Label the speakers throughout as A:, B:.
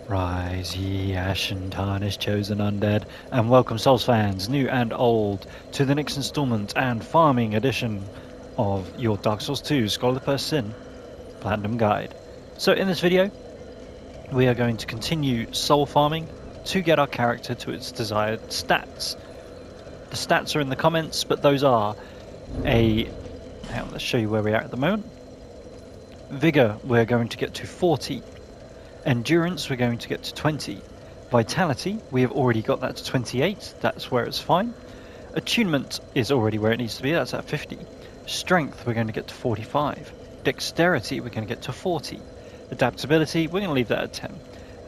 A: Rise ye ashen tarnished chosen undead, and welcome Souls fans, new and old, to the next installment and farming edition of your Dark Souls 2 Scholar of the First Sin Platinum Guide. So in this video, we are going to continue soul farming to get our character to its desired stats. The stats are in the comments, but those are hang on, let's show you where we are at the moment. Vigor, we're going to get to 40. Endurance, we're going to get to 20. Vitality, we have already got that to 28. That's where it's fine. Attunement is already where it needs to be. That's at 50. Strength, we're going to get to 45. Dexterity, we're going to get to 40. Adaptability, we're going to leave that at 10.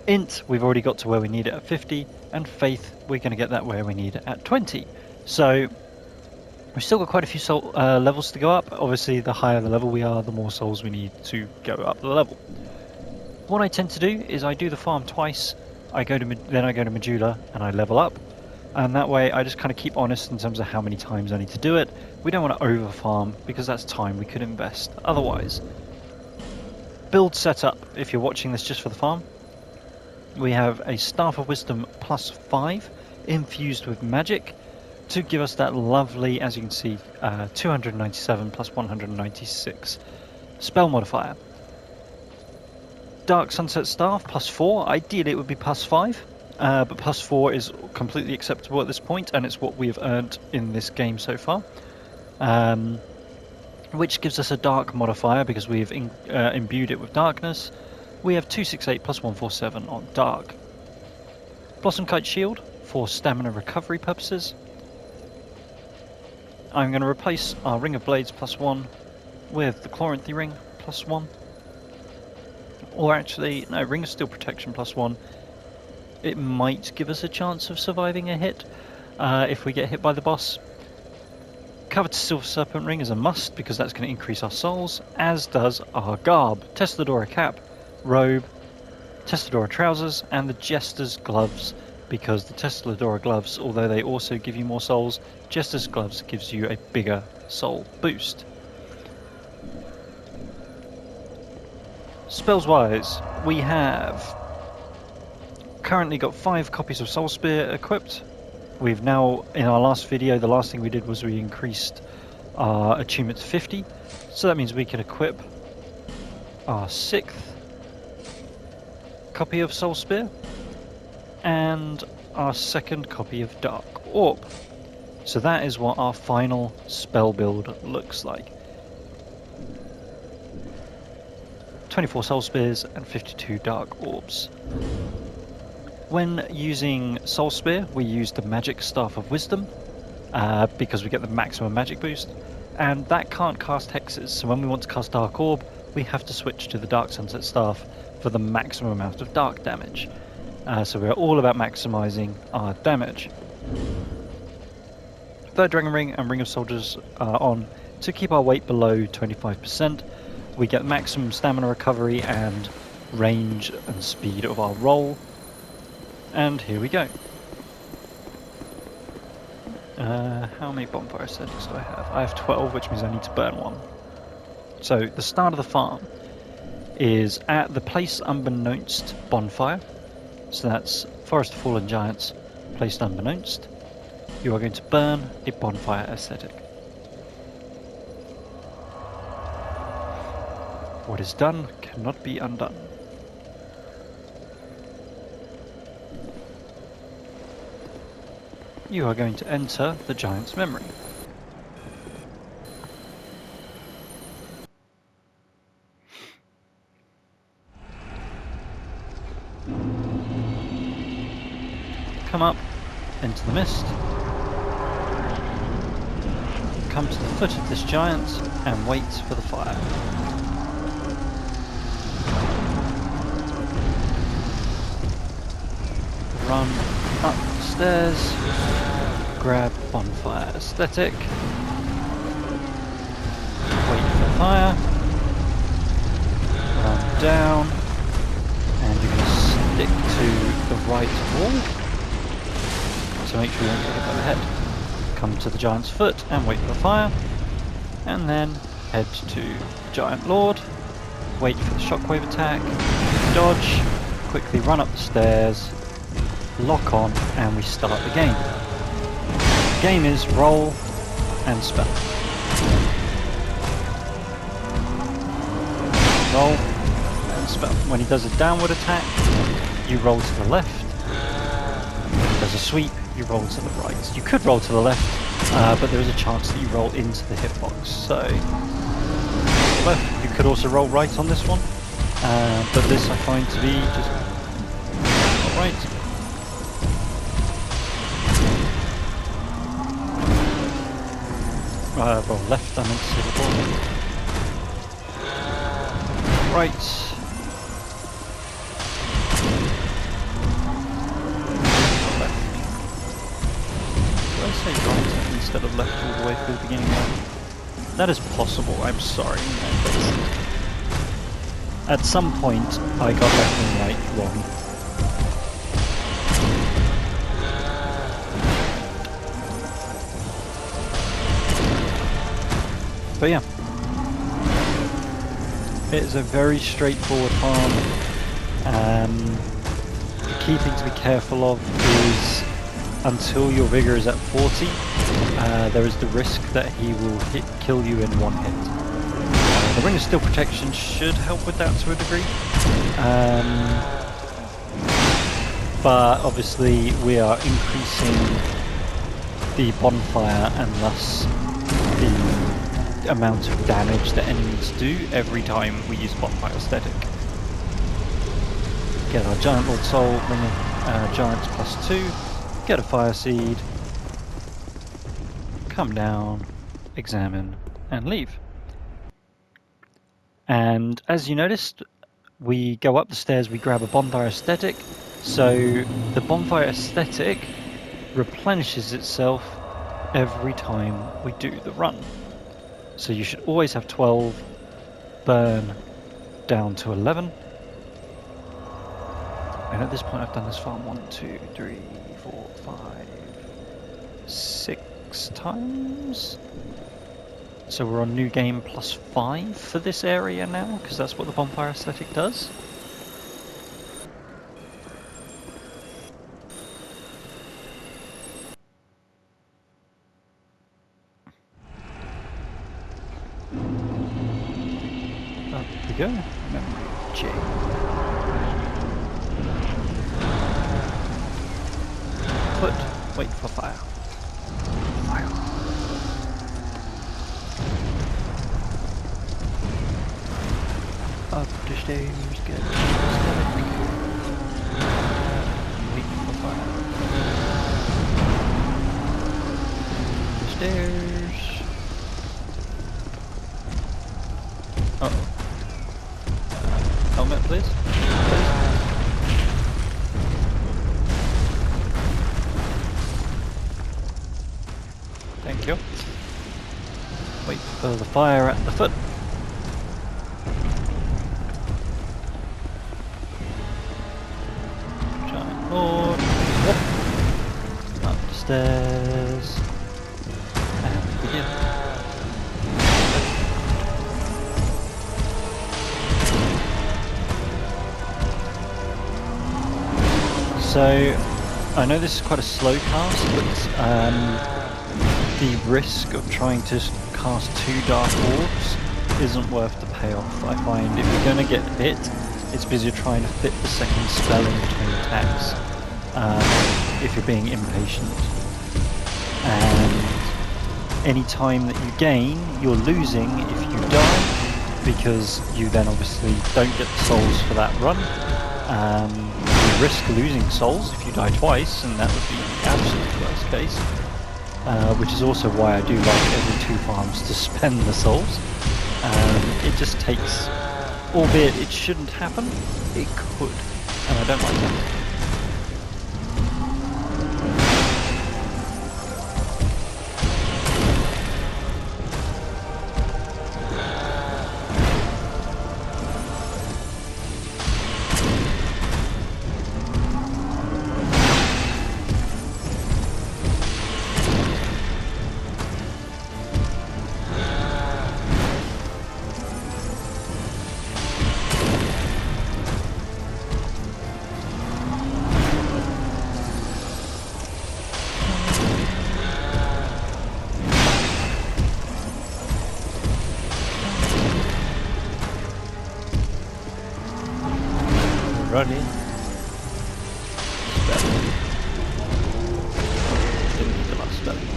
A: Int, we've already got to where we need it at 50. And Faith, we're going to get that where we need it at 20. So we've still got quite a few levels to go up. Obviously, the higher the level we are, the more souls we need to go up the level. What I tend to do is I do the farm twice, then I go to Majula and I level up, and that way I just kind of keep honest in terms of how many times I need to do it. We don't want to over farm because that's time we could invest otherwise. Build setup, if you're watching this just for the farm, we have a Staff of Wisdom plus 5 infused with magic to give us that lovely, as you can see, 297 plus 196 spell modifier. Dark Sunset Staff, plus 4. Ideally it would be plus 5, but plus 4 is completely acceptable at this point, and it's what we have earned in this game so far. Which gives us a dark modifier because we've imbued it with darkness. We have 268 plus 147 on dark. Blossom Kite Shield for stamina recovery purposes. I'm going to replace our Ring of Blades plus 1 with the Chloranthy Ring plus 1. Or actually, no, Ring of Steel Protection plus 1. It might give us a chance of surviving a hit if we get hit by the boss. Coveted Silver Serpent Ring is a must because that's going to increase our souls, as does our garb. Testadora Cap, Robe, Testadora Trousers, and the Jester's Gloves, because the Testadora Gloves, although they also give you more souls, Jester's Gloves gives you a bigger soul boost. Spells wise, we have currently got 5 copies of Soul Spear equipped. We've now, in our last video, the last thing we did was we increased our attunement to 50. So that means we can equip our 6th copy of Soul Spear and our 2nd copy of Dark Orb. So that is what our final spell build looks like. 24 Soul Spears and 52 Dark Orbs. When using Soul Spear, we use the Magic Staff of Wisdom because we get the maximum magic boost, and that can't cast hexes, so when we want to cast Dark Orb, we have to switch to the Dark Sunset Staff for the maximum amount of dark damage. So we're all about maximizing our damage. Third Dragon Ring and Ring of Soldiers are on to keep our weight below 25%. We get maximum stamina recovery and range and speed of our roll. And here we go. How many bonfire settings do I have? I have 12, which means I need to burn 1. So the start of the farm is at the Place Unbeknownst bonfire. So that's Forest of Fallen Giants, placed unbeknownst. You are going to burn a bonfire aesthetic. What is done cannot be undone. You are going to enter the giant's memory. Come up into the mist. Come to the foot of this giant and wait for the fire. Run up the stairs, grab bonfire aesthetic, wait for fire, run down, and you're going to stick to the right wall, so make sure you don't get hit by the head. Come to the giant's foot and wait for fire, and then head to Giant Lord, wait for the shockwave attack, dodge, quickly run up the stairs, lock on, and we start the game. The game is roll and spell. Roll and spell. When he does a downward attack, you roll to the left. When he does a sweep, you roll to the right. You could roll to the left, but there is a chance that you roll into the hitbox. So, you could also roll right on this one, but this I find to be just not right. Roll left, I meant to say before. Right. Left. Did I say right instead of left all the way through the beginning there? That is possible, I'm sorry. At some point, I got left and right wrong. But yeah, it is a very straightforward farm. The key thing to be careful of is until your vigor is at 40, there is the risk that he will kill you in one hit. The Ring of Steel Protection should help with that to a degree. But obviously we are increasing the bonfire and thus the amount of damage that enemies do every time we use bonfire aesthetic. Get our Giant Lord Soul, bring in Giants +2, get a Fire Seed, come down, examine, and leave. And as you noticed, we go up the stairs, we grab a bonfire aesthetic, so the bonfire aesthetic replenishes itself every time we do the run. So you should always have 12 burn down to 11. And at this point I've done this farm 1, 2, 3, 4, 5, 6 times. So we're on new game +5 for this area now, because that's what the bonfire aesthetic does. Up we go. Memory chain. Foot. Wait for fire. Fire. Up the stairs, get stuck. Wait for fire. Stairs. Uh-oh. Helmet, please. Thank you. Wait for the fire at the foot. Giant Lord. Up the stairs. And begin. So, I know this is quite a slow cast, but the risk of trying to cast 2 Dark Orbs isn't worth the payoff. I find if you're going to get hit, it's busier trying to fit the second spell in between attacks if you're being impatient. And any time that you gain, you're losing if you die, because you then obviously don't get the souls for that run. You risk losing souls if you die twice, and that would be the absolute worst case. Which is also why I do like every 2 farms to spend the souls. It just takes, albeit it shouldn't happen, it could, and I don't like that. Alrighty. Spell. Didn't need the last spelling.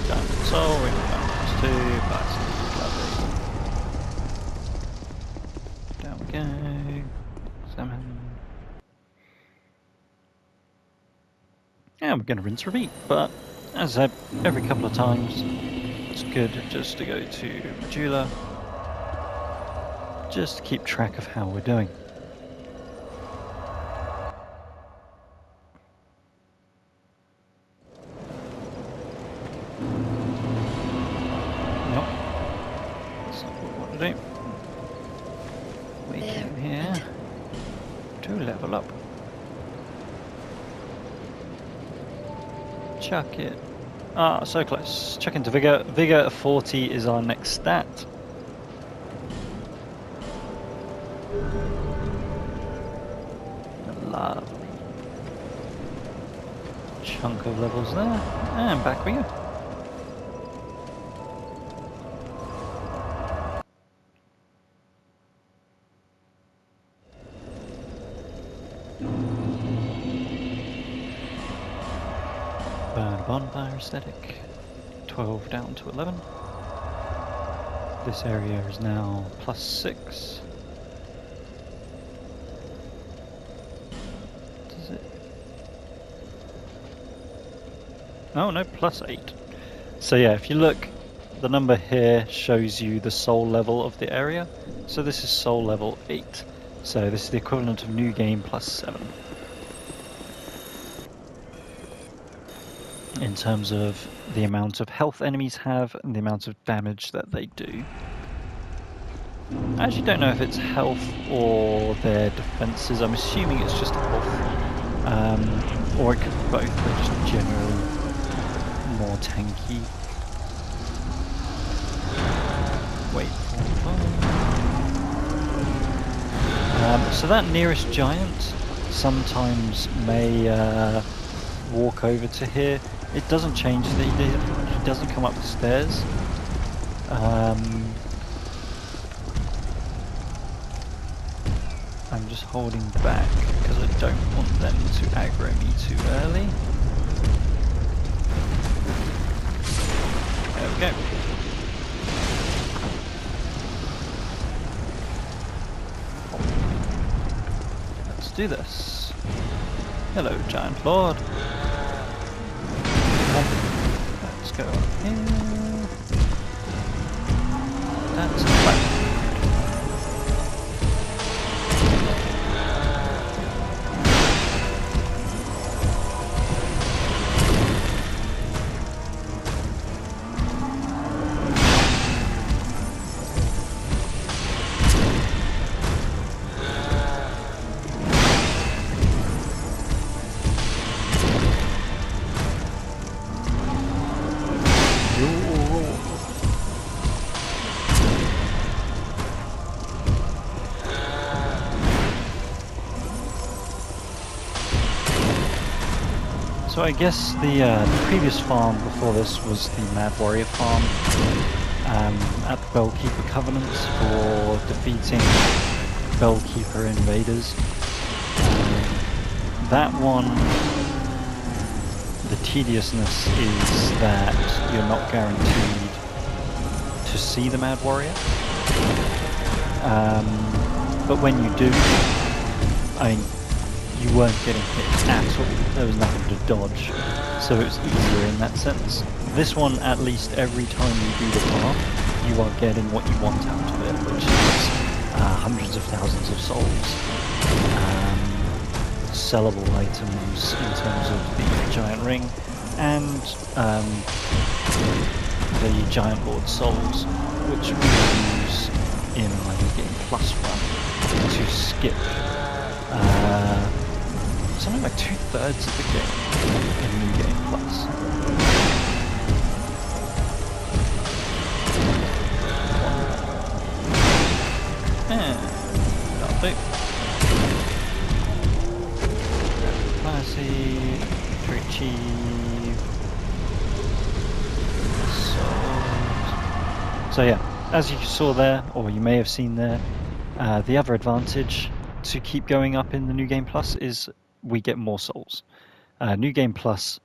A: Diamond soul, ring of -2, blasted, lovely. Down we go. Salmon. Yeah, we're going to rinse repeat, but as I said, every couple of times, it's good just to go to Medulla, just to keep track of how we're doing. Nope, that's not what we want to do. We came here to level up. Chuck it. Ah, so close. Chuck into Vigor. Vigor of 40 is our next stat. Lovely. Chunk of levels there. And back we go. Burn bonfire aesthetic. 12 down to 11. This area is now +6. Does it? Oh no, +8. So yeah, if you look, the number here shows you the soul level of the area. So this is soul level 8. So this is the equivalent of new game +7. In terms of the amount of health enemies have and the amount of damage that they do. I actually don't know if it's health or their defenses. I'm assuming it's just health. Or it could be both, but just generally more tanky. Wait. So that nearest giant sometimes may walk over to here. It doesn't change, he doesn't come up the stairs. I'm just holding back because I don't want them to aggro me too early. There we go. Let's do this. Hello, Giant Lord. Let's go up here. That's fine. So I guess the previous farm before this was the Mad Warrior farm at the Bellkeeper Covenants for defeating Bellkeeper invaders. That one, the tediousness is that you're not guaranteed to see the Mad Warrior. But when you do, I mean, you weren't getting hit at all. There was nothing to dodge, so it was easier in that sense. This one, at least every time you do the farm, you are getting what you want out of it, which is hundreds of thousands of souls, sellable items in terms of the giant ring, and the giant lord souls, which we use in my New Game Plus run to skip something like 2/3 of the game in New Game Plus. And that'll do. Classy, to achieve. So yeah, as you saw there, or you may have seen there, The other advantage to keep going up in the New Game Plus is we get more souls. New Game Plus,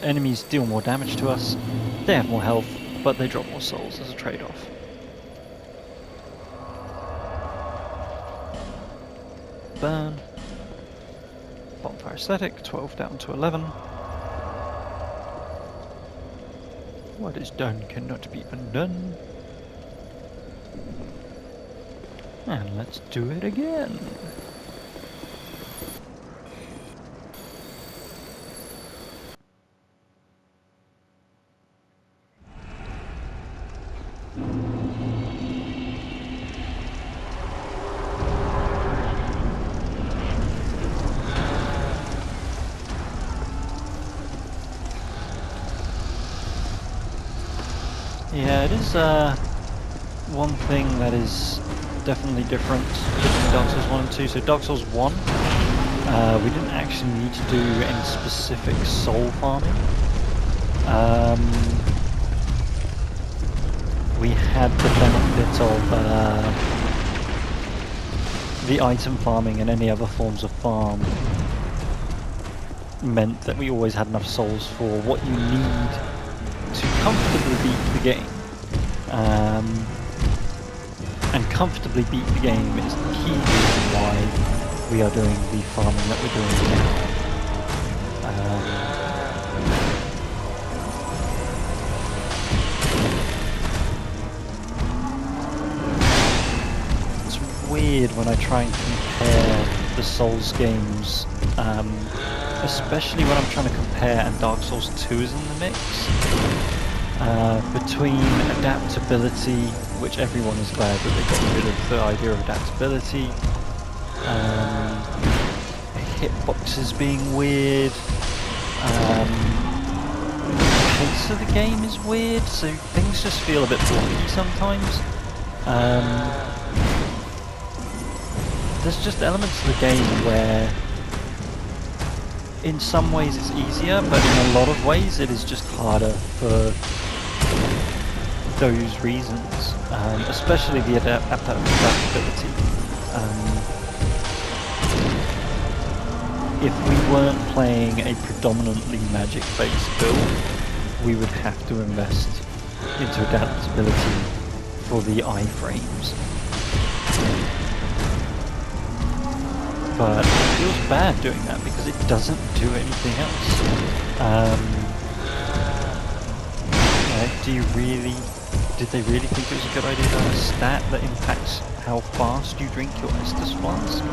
A: enemies deal more damage to us, they have more health, but they drop more souls as a trade-off. Burn. Bonfire Aesthetic, 12 down to 11. What is done cannot be undone. And let's do it again. Yeah, it is one thing that is definitely different between Dark Souls 1 and 2. So Dark Souls 1, we didn't actually need to do any specific soul farming. We had the benefit of the item farming and any other forms of farm meant that we always had enough souls for what you need to comfortably beat the game. And comfortably beat the game is the key reason why we are doing the farming that we're doing now. It's weird when I try and compare the Souls games, especially when I'm trying to compare and Dark Souls 2 is in the mix. Between adaptability, which everyone is glad that they got rid of the idea of adaptability, hitboxes being weird, the pace of the game is weird, so things just feel a bit blocky sometimes. There's just elements of the game where in some ways it's easier, but in a lot of ways it is just harder for those reasons, especially the adaptability. If we weren't playing a predominantly magic-based build, we would have to invest into adaptability for the iframes. But it feels bad doing that because it doesn't do anything else. Did they really think it was a good idea to have a stat that impacts how fast you drink your Estus Flask?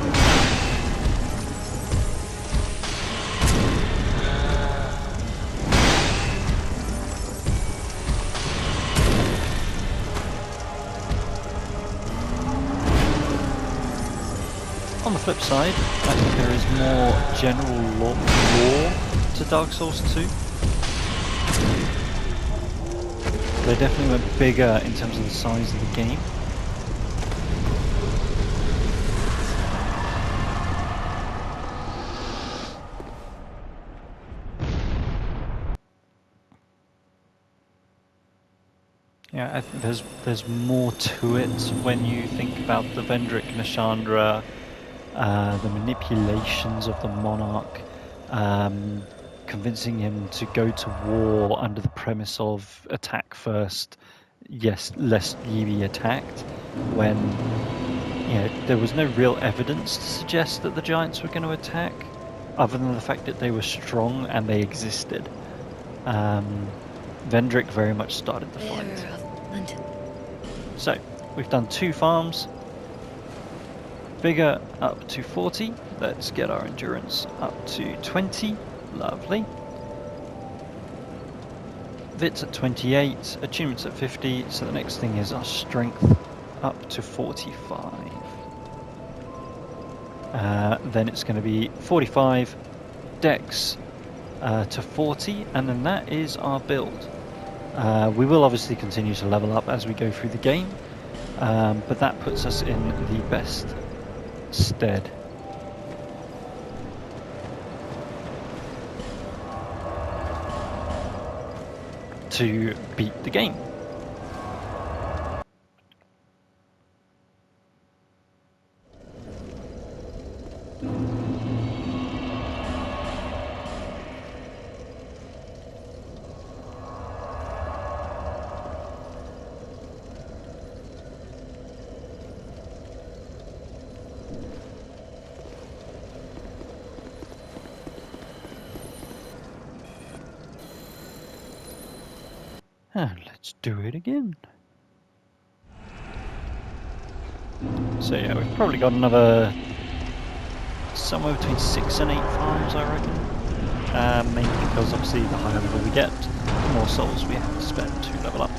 A: On the flip side, I think there is more general lore to Dark Souls 2. They definitely went bigger in terms of the size of the game. Yeah, I think there's more to it when you think about the Vendrick Nashandra, the manipulations of the monarch, convincing him to go to war under the premise of attack first, yes, lest ye be attacked, when there was no real evidence to suggest that the giants were going to attack, other than the fact that they were strong and they existed. Vendrick very much started the fight. So, we've done 2 farms. Vigor up to 40. Let's get our endurance up to 20. Lovely. Vit's at 28. Attunement's at 50. So the next thing is our strength up to 45. Then it's going to be 45. Dex to 40. And then that is our build. We will obviously continue to level up as we go through the game. But that puts us in the best stead to beat the game. Let's do it again. So yeah, we've probably got another somewhere between 6 and 8 farms, I reckon. Mainly because obviously the higher level we get, the more souls we have to spend to level up.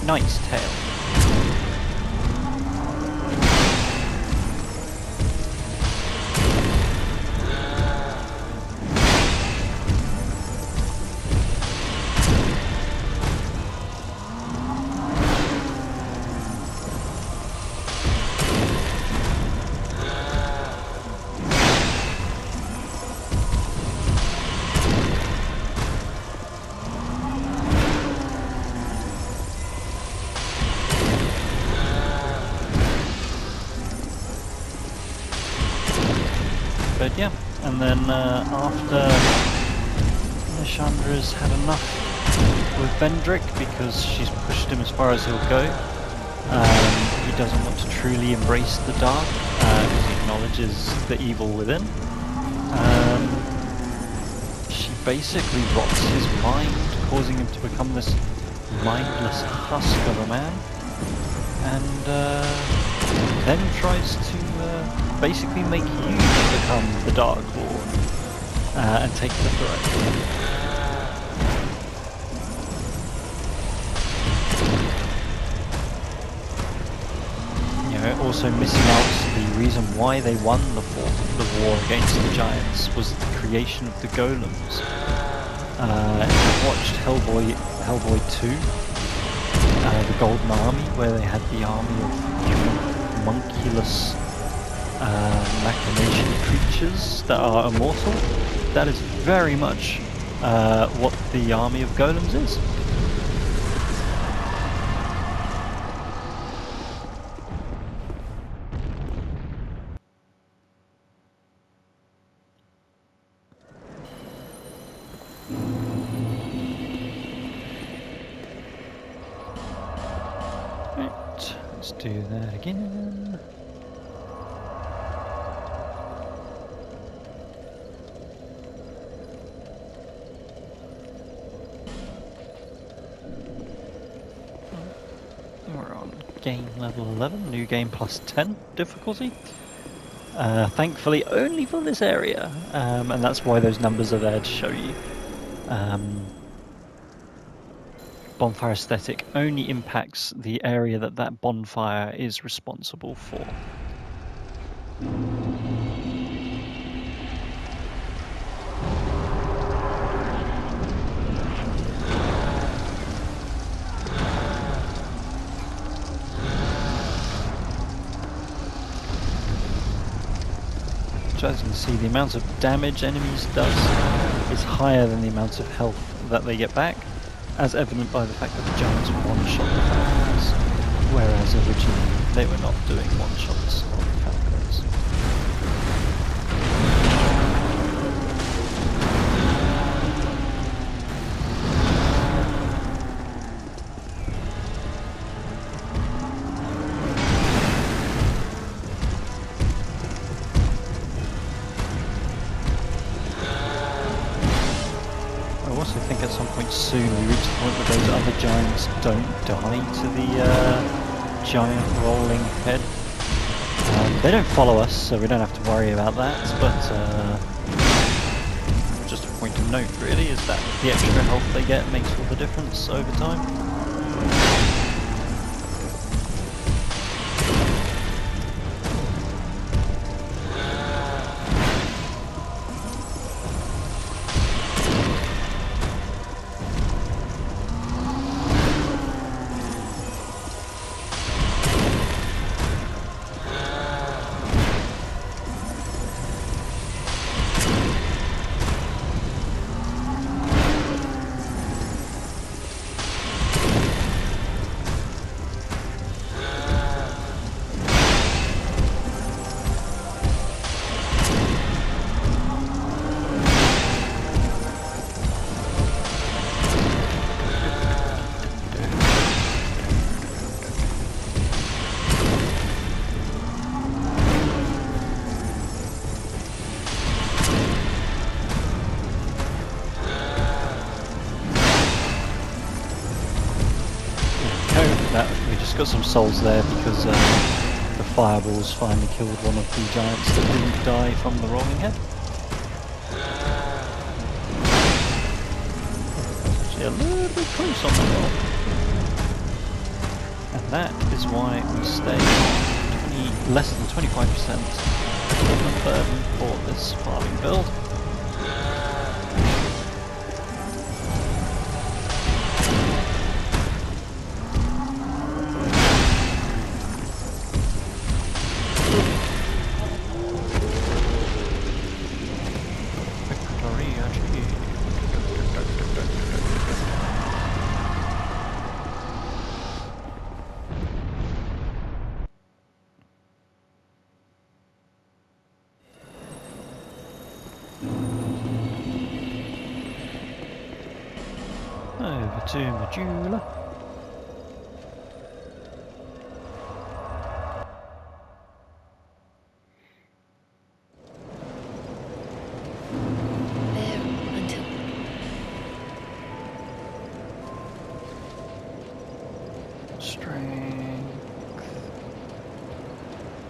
A: Knight's Tale. But yeah, and then after Nishandra's had enough with Vendrick because she's pushed him as far as he'll go, he doesn't want to truly embrace the dark because he acknowledges the evil within. She basically rots his mind, causing him to become this mindless husk of a man, and then tries to basically make you become the Dark Lord and take the throne. You know, also missing out the reason why they won the war against the giants was the creation of the golems. If you've watched Hellboy 2, the Golden Army, where they had the army of homunculus machination creatures that are immortal, that is very much what the army of golems is. Right, let's do that again. We're on game level 11, new game plus 10 difficulty. Thankfully only for this area, and that's why those numbers are there to show you. Bonfire aesthetic only impacts the area that that bonfire is responsible for. As you can see, the amount of damage enemies does is higher than the amount of health that they get back, as evident by the fact that the giants one-shot the Falcons, whereas originally they were not doing one-shots on the Falcons. I think at some point soon we reach the point where those other giants don't die to the giant rolling head. They don't follow us, so we don't have to worry about that, but just point of note really, is that the extra health they get makes all the difference over time. We just got some souls there because the fireballs finally killed one of the giants that didn't die from the rolling head. Actually a little bit close on that roll. And that is why we stay less than 25% development burden for this farming build. Over to Medulla.
B: There until
A: Strength.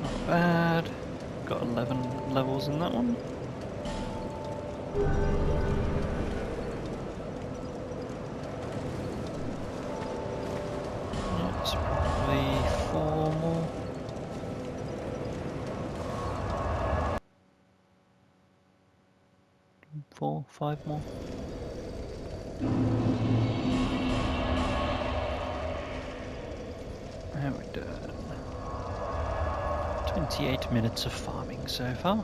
A: Not bad. Got 11 levels in that one. That's probably 4 more. Four, 5 more. How we doing? 28 minutes of farming so far.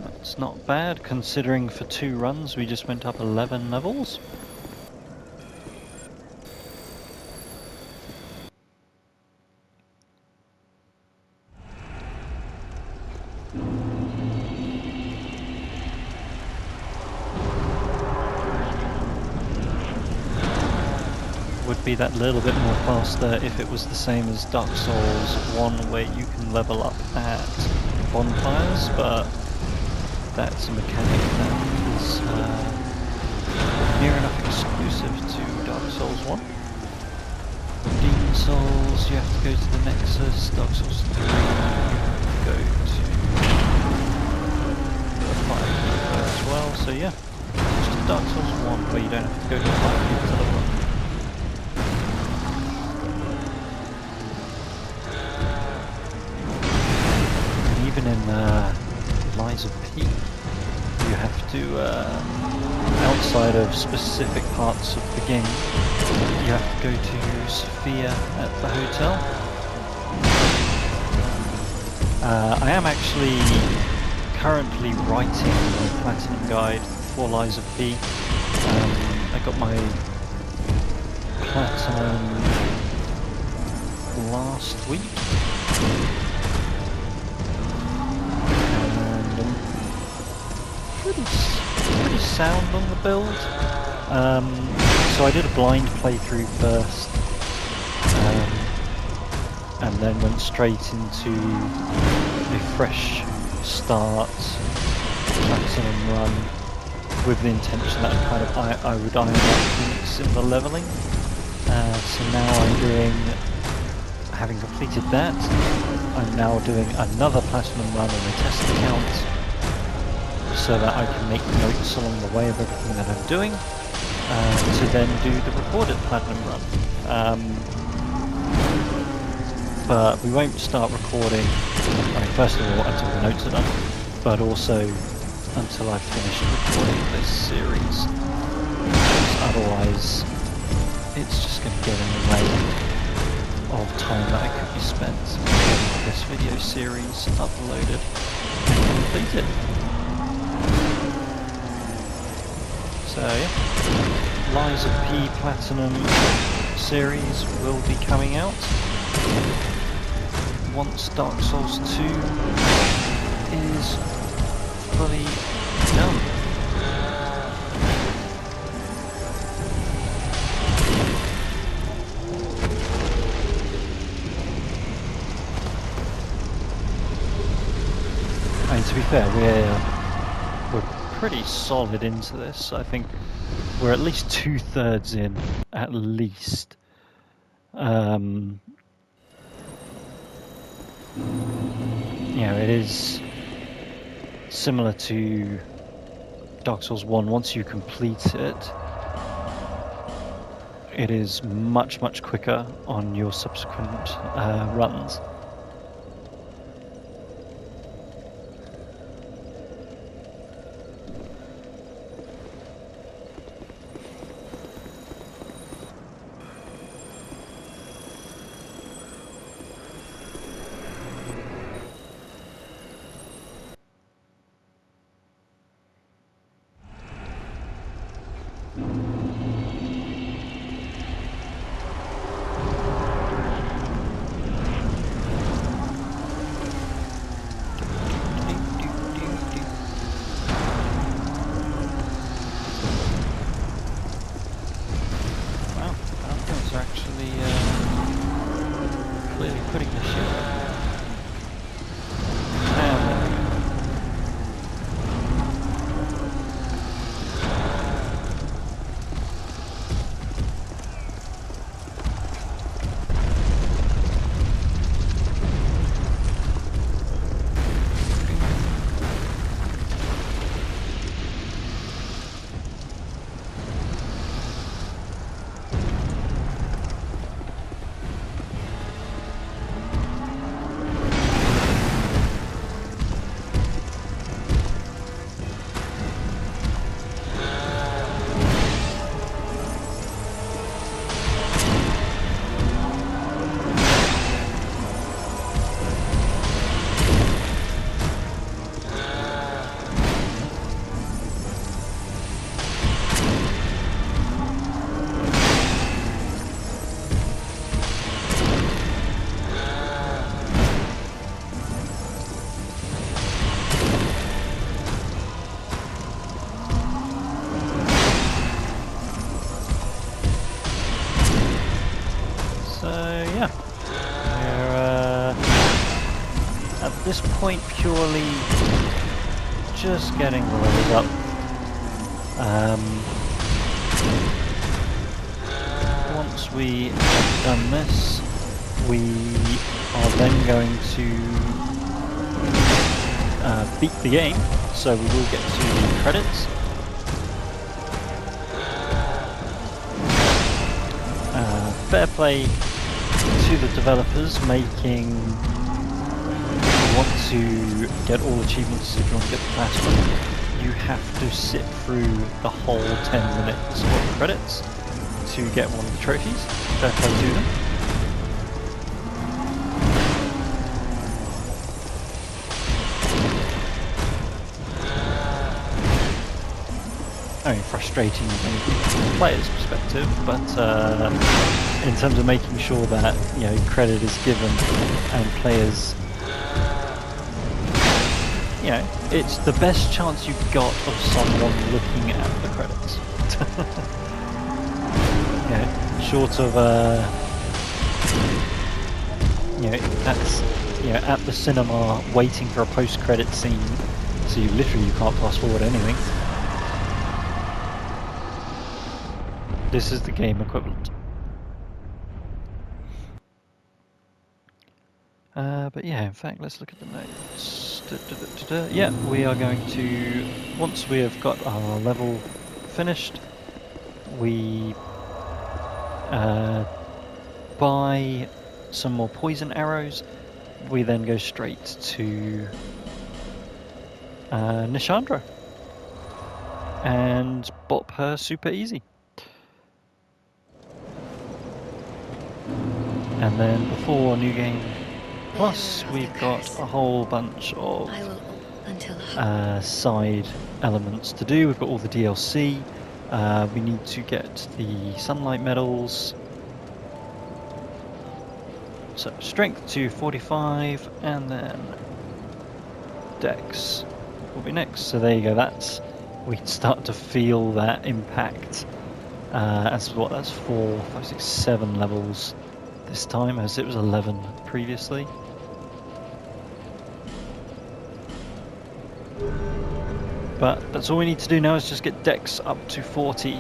A: That's not bad considering for 2 runs we just went up 11 levels. Would be that little bit more faster if it was the same as Dark Souls 1 where you can level up at bonfires, but that's a mechanic that is near enough exclusive to Dark Souls 1. Demon Souls, you have to go to the Nexus. Dark Souls 3, you have to go to the Fire Keeper as well, so yeah. It's just Dark Souls 1 where you don't have to go to the Fire Keeper to level up. Even in Lies of P, you have to, outside of specific parts of the game, you have to go to Sophia at the hotel. I am actually currently writing my Platinum Guide for Lies of P. I got my Platinum last week. Pretty sound on the build. So I did a blind playthrough first, and then went straight into a fresh start Platinum run with the intention that I would iron out things in the leveling. So now I'm doing, having completed that, I'm now doing another platinum run on a test account so that I can make notes along the way of everything that I'm doing to then do the recorded platinum run. But we won't start recording, I mean, first of all, until the notes are done, but also until I've finished recording this series. Because otherwise, it's just going to get in the way of time that I could be spent getting this video series uploaded and completed. So, yeah, Lies of P Platinum series will be coming out once Dark Souls 2 is fully done. I mean, to be fair, we're pretty solid into this. I think we're at least 2/3 in, at least. You know, it is similar to Dark Souls 1. Once you complete it, it is much, much quicker on your subsequent runs. This point purely just getting the levels up. Once we have done this, we are then going to beat the game, so we will get to the credits. Fair play to the developers making want to get all achievements. If you want to get the platinum, you have to sit through the whole 10 minutes of credits to get one of the trophies. Fair play to them. I mean, frustrating from the player's perspective, but in terms of making sure that, you know, credit is given and players, you know, it's the best chance you've got of someone looking at the credits. You know, short of you know, that's, you know, at the cinema waiting for a post-credit scene, so you can't fast forward anything. This is the game equivalent. But yeah, in fact, let's look at the notes. Yeah, we are going to, once we have got our level finished, we buy some more poison arrows. We then go straight to Nishandra and bop her super easy. And then before New Game Plus, we've got a whole bunch of side elements to do. We've got all the DLC. We need to get the sunlight medals. So strength to 45, and then Dex will be next. So there you go. That's, we start to feel that impact. That's 4, 5, 6, 7 levels this time, as it was 11 previously. But that's all we need to do now, is just get Dex up to 40.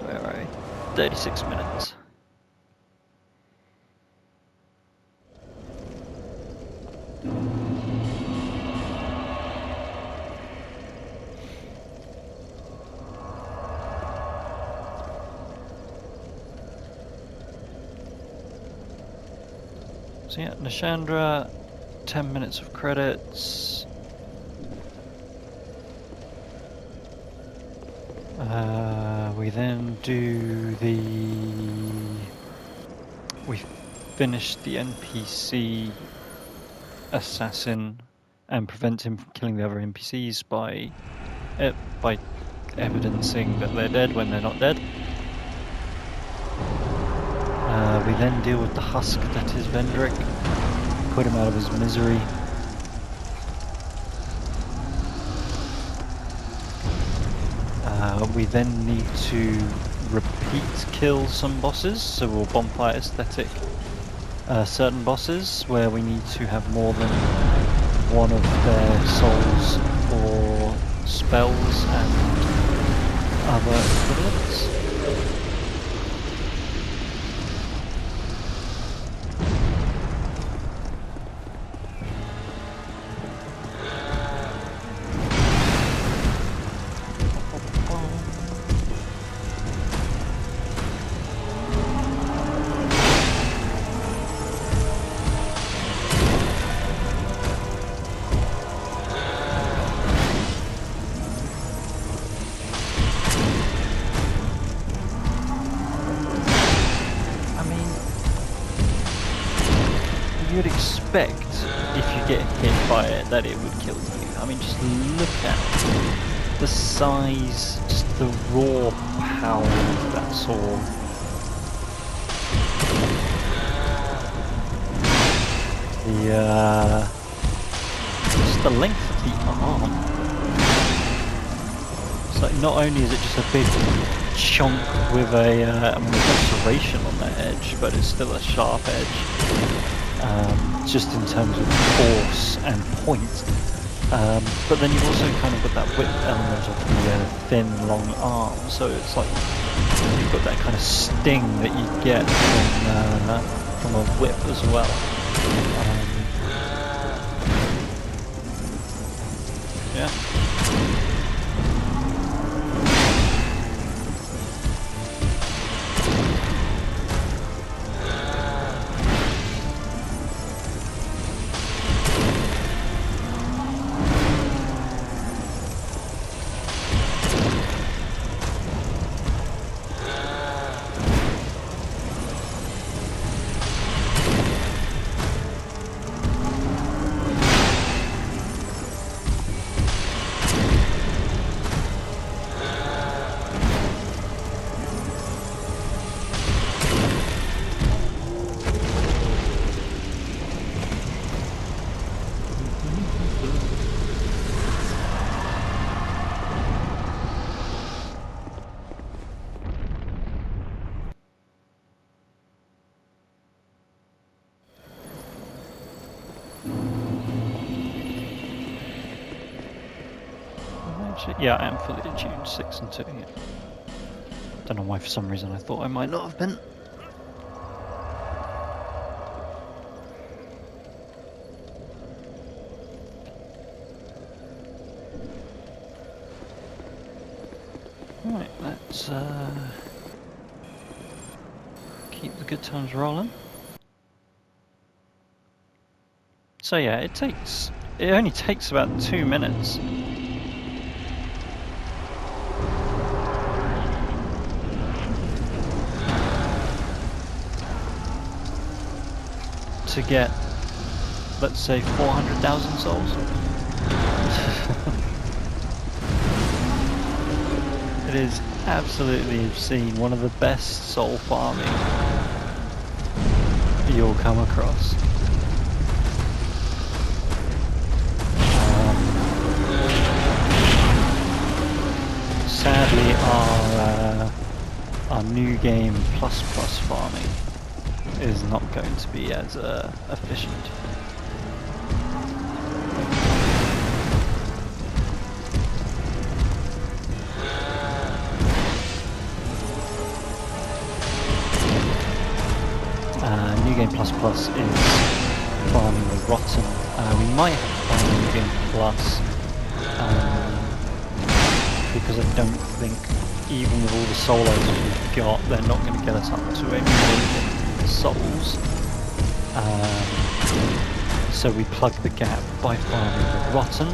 A: Where are we? 36 minutes. So yeah, Nishandra, 10 minutes of credits. We then do we finish the NPC assassin and prevent him from killing the other NPCs by evidencing that they're dead when they're not dead. We then deal with the husk that is Vendrick, put him out of his misery. We then need to repeat kill some bosses, so we'll bonfire aesthetic certain bosses where we need to have more than one of their souls for spells and other equivalents. You'd expect, if you get hit by it, that it would kill you. I mean, just look at the size, just the raw power of that sword. Just the length of the arm. It's like, not only is it just a big chunk with a, I mean, there's no serration on that edge, but it's still a sharp edge. Just in terms of force and point. But then you've also kind of got that whip element of the thin, long arm, so it's like you've got that kind of sting that you get from a whip as well. Yeah. actually? Yeah, I am fully attuned, 6 and 2, yeah. Don't know why for some reason I thought I might not have been. Right, let's keep the good times rolling. So yeah, it only takes about 2 minutes. To get, let's say, 400,000 souls. It is absolutely obscene. One of the best soul farming you'll come across. Sadly, our new game plus farming is not going to be as efficient. New Game Plus is farming the Rotten. We might have farming New Game Plus because I don't think, even with all the soul items we've got, they're not going to get us up to a million souls. So we plug the gap by farming the Rotten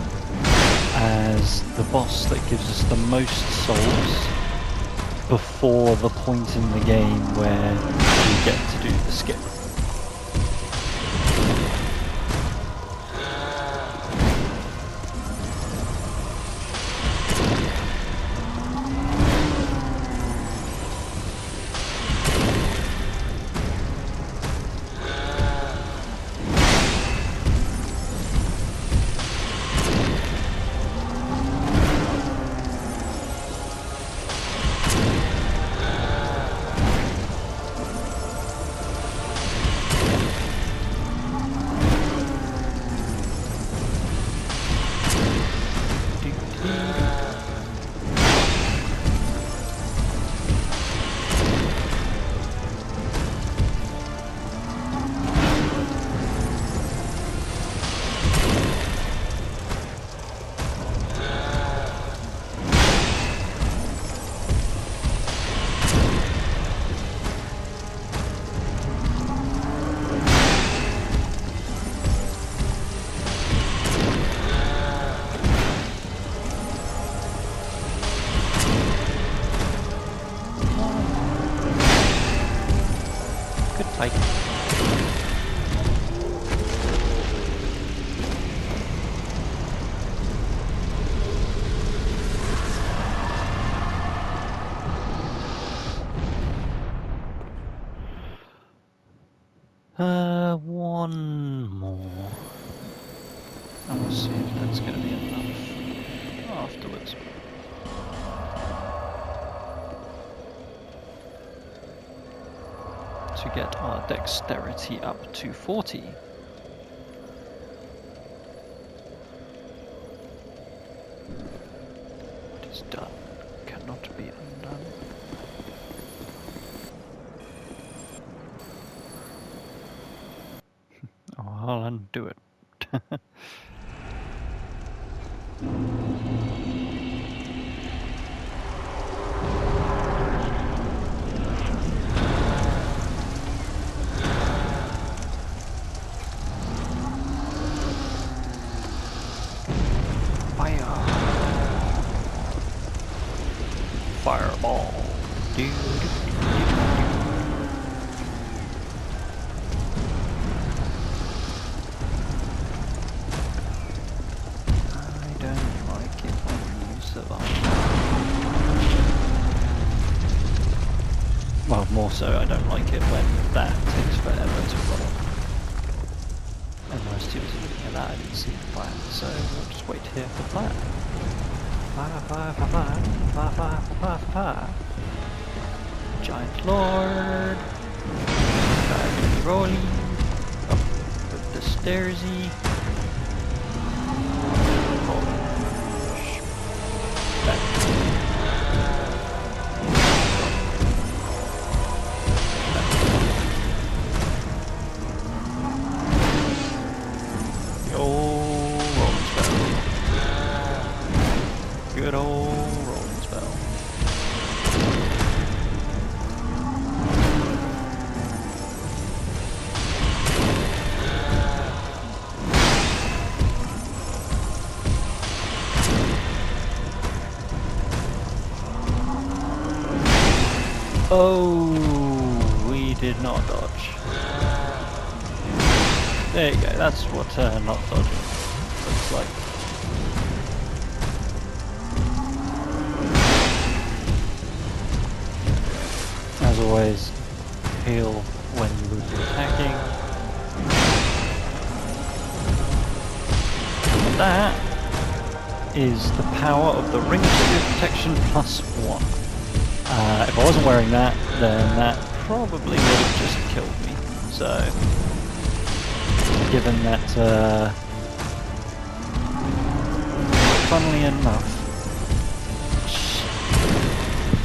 A: as the boss that gives us the most souls before the point in the game where we get to do the skip. One more. And we'll see if that's going to be enough afterwards. To get our dexterity up to 40. It is done. Cannot be undone. Oh, I'll undo it. Fireball. I don't like it when you survive. Well, more so, I don't like it when that takes forever to roll. And most two was looking at that, I didn't see the fire, so we'll just wait here for fire. Fire, fire, fire, fire, fire, fire, fire, fire. Giant Lord. Back rolling. Up the stairsy. Good old rolling spell. Oh, we did not dodge. There you go, that's what not dodging looks like. As always, heal when you would be attacking. And that is the power of the Ring of Severe Protection +1. If I wasn't wearing that, then that probably would have just killed me. So, given that, funnily enough,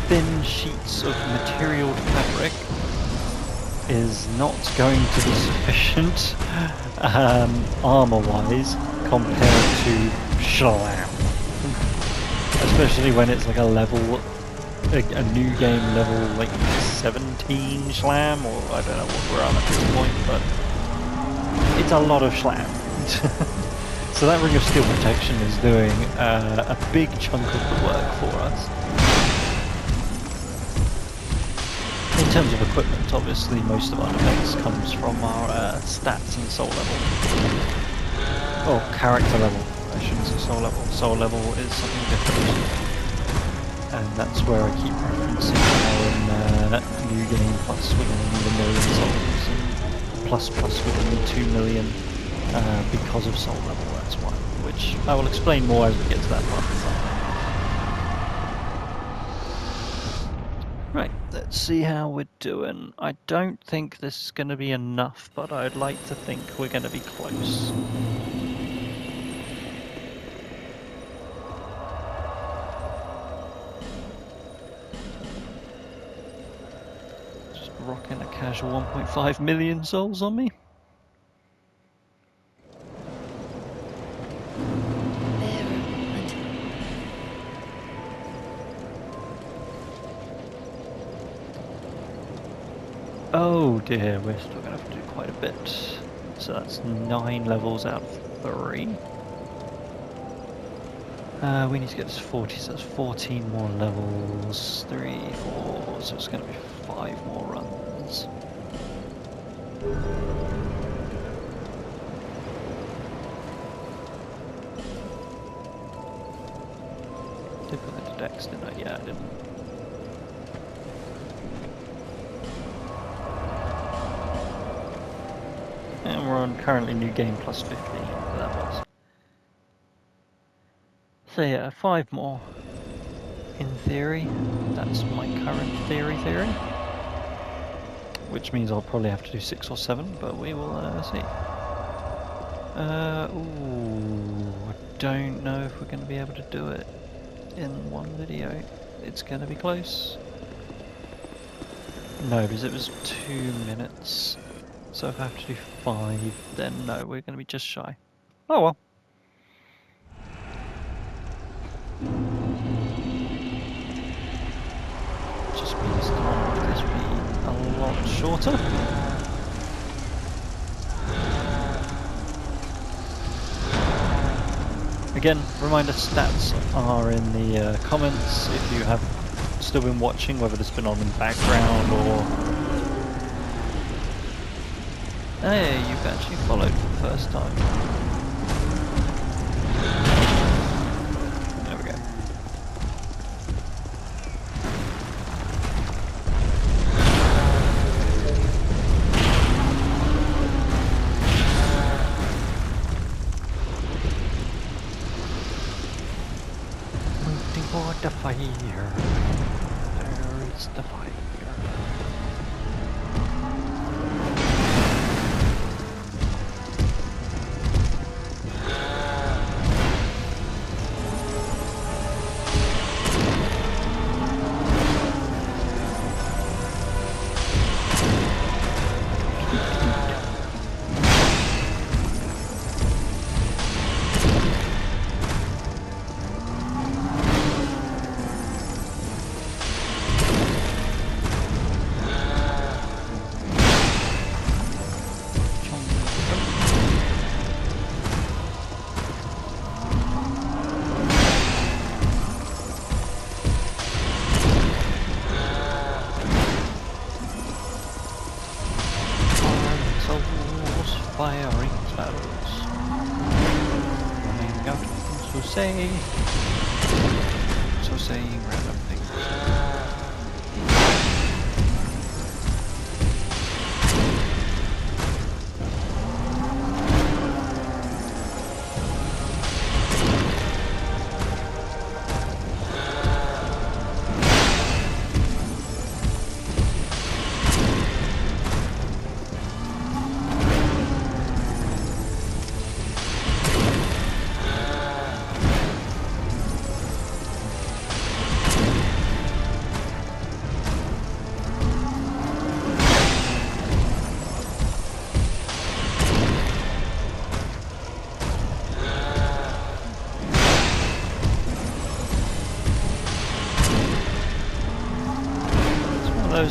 A: thin sheets of material fabric is not going to be sufficient armor-wise compared to Shlam. Especially when it's like a level, a new game level like 17 Shlam, or I don't know what we're on at this point, but it's a lot of Shlam. So that Ring of Steel Protection is doing a big chunk of the work for us. In terms of equipment, obviously most of our defense comes from our stats and soul level. Or character level, I shouldn't say soul level. Soul level is something different. And that's where I keep referencing how in New Game Plus we're going to need 1 million souls, and plus we're going to need 2 million because of soul level, that's why. Which I will explain more as we get to that part. Right, let's see how we're doing. I don't think this is going to be enough, but I'd like to think we're going to be close. Just rocking a casual 1.5 million souls on me. Oh dear, we're still going to have to do quite a bit. So that's 9 levels out of 3. We need to get to 40, so that's 14 more levels. 3, 4, so it's going to be 5 more runs. Did put that to Dex, didn't I? Yeah, I didn't. And we're on currently New Game plus 15, that was. So yeah, 5 more, in theory. That's my current theory. Which means I'll probably have to do 6 or 7, but we will see. Ooh, I don't know if we're going to be able to do it in one video. It's going to be close. No, because it was 2 minutes. So if I have to do 5, then no, we're going to be just shy. Oh well. Just means the run will just be a lot shorter. Again, reminder, stats are in the comments if you have still been watching, whether it's been on in the background or... Hey, you've actually followed for the first time. There we go. Waiting for the fire. There is the fire. So say random things.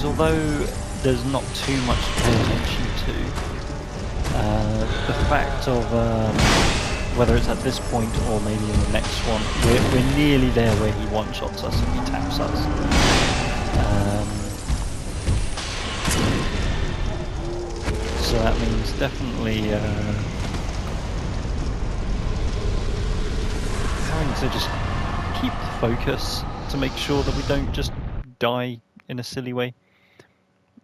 A: Although there's not too much to pay attention to, the fact of whether it's at this point or maybe in the next one, we're nearly there where he one-shots us and he taps us. So that means definitely having to just keep the focus to make sure that we don't just die in a silly way.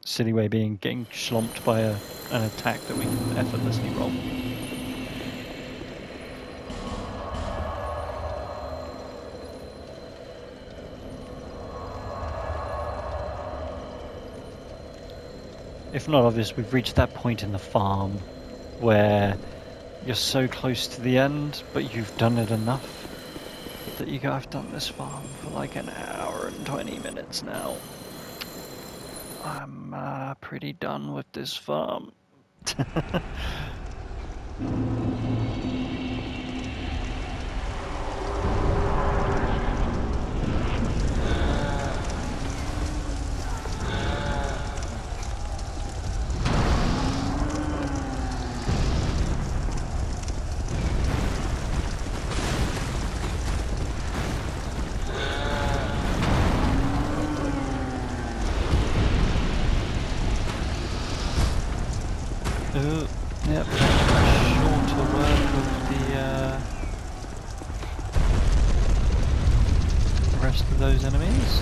A: Silly way being getting schlomped by an attack that we can effortlessly roll. If not obvious, we've reached that point in the farm where you're so close to the end, but you've done it enough that you go, I've done this farm for like an hour and 20 minutes now. I'm pretty done with this farm. Yep, shorter work of the rest of those enemies.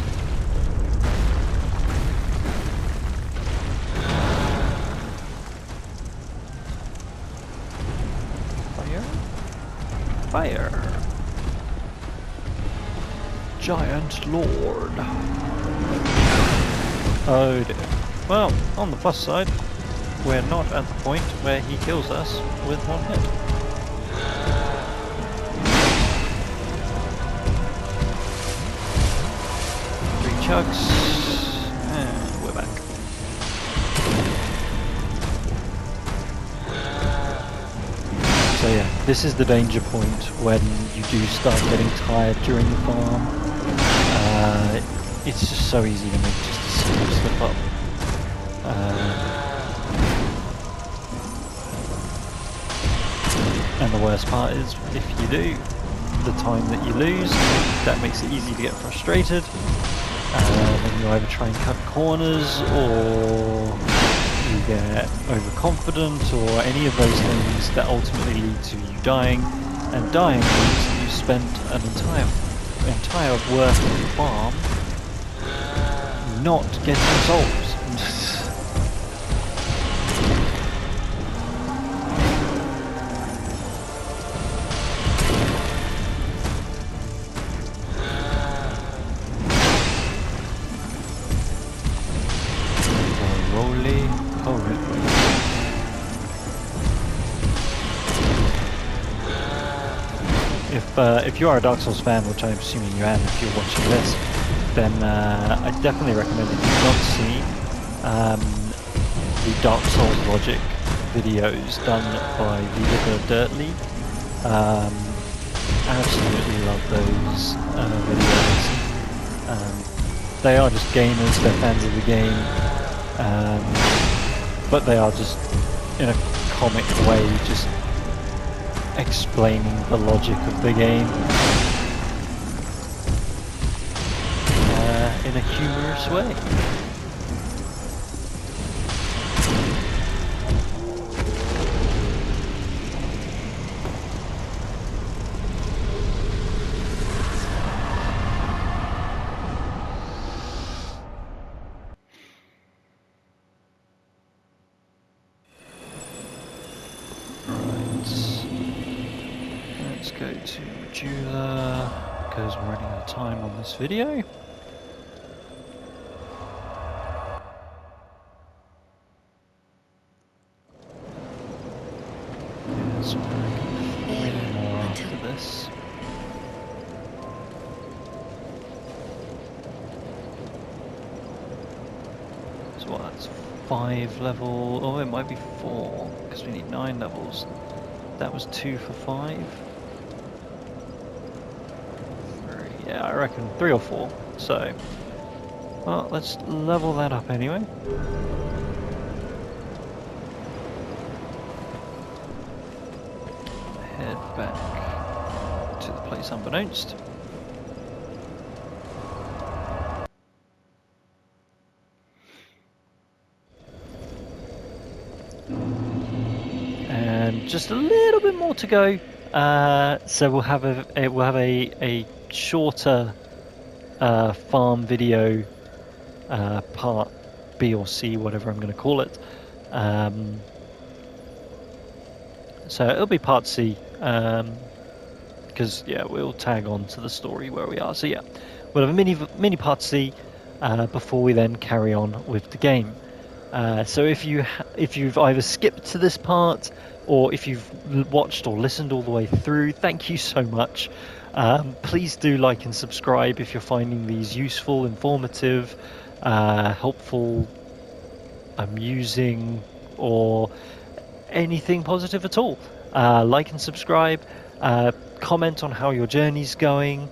A: Fire. Fire. Giant Lord. Oh dear. Well, on the plus side, we're not at the point where he kills us with one hit. Three chugs, and we're back. So yeah, this is the danger point when you do start getting tired during the farm. It's just so easy to make just a simple slip up. And the worst part is, if you do, the time that you lose, that makes it easy to get frustrated. Then you either try and cut corners, or you get overconfident, or any of those things that ultimately lead to you dying. And dying means you spent an entire work of the farm not getting souls. If you are a Dark Souls fan, which I'm assuming you am if you're watching this, then I definitely recommend if you've not seen the Dark Souls logic videos done by the Dirt League. Absolutely love those videos. They are just gamers, they're fans of the game, but they are just, in a comic way, just explaining the logic of the game in a humorous way. jeweler, because we're running out of time on this video. Yeah, so we're 3 more after this. So what, that's 5 level, oh it might be 4, because we need 9 levels. That was 2 for 5. 3, yeah, I reckon 3 or 4, so, well, let's level that up anyway. Head back to the place unbeknownst. And just a little bit more to go. So we'll have a shorter farm video, part B or C, whatever I'm going to call it. So it'll be part C, because yeah, we'll tag on to the story where we are. So yeah, we'll have a mini part C before we then carry on with the game. So if you've either skipped to this part or if you've watched or listened all the way through, thank you so much. Please do like and subscribe if you're finding these useful, informative, helpful, amusing, or anything positive at all. Like and subscribe, comment on how your journey's going,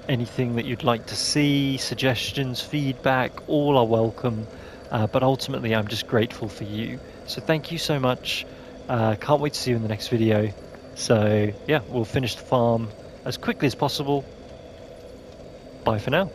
A: anything that you'd like to see, suggestions, feedback, all are welcome. But ultimately, I'm just grateful for you. So thank you so much. Can't wait to see you in the next video. So yeah, we'll finish the farm as quickly as possible. Bye for now.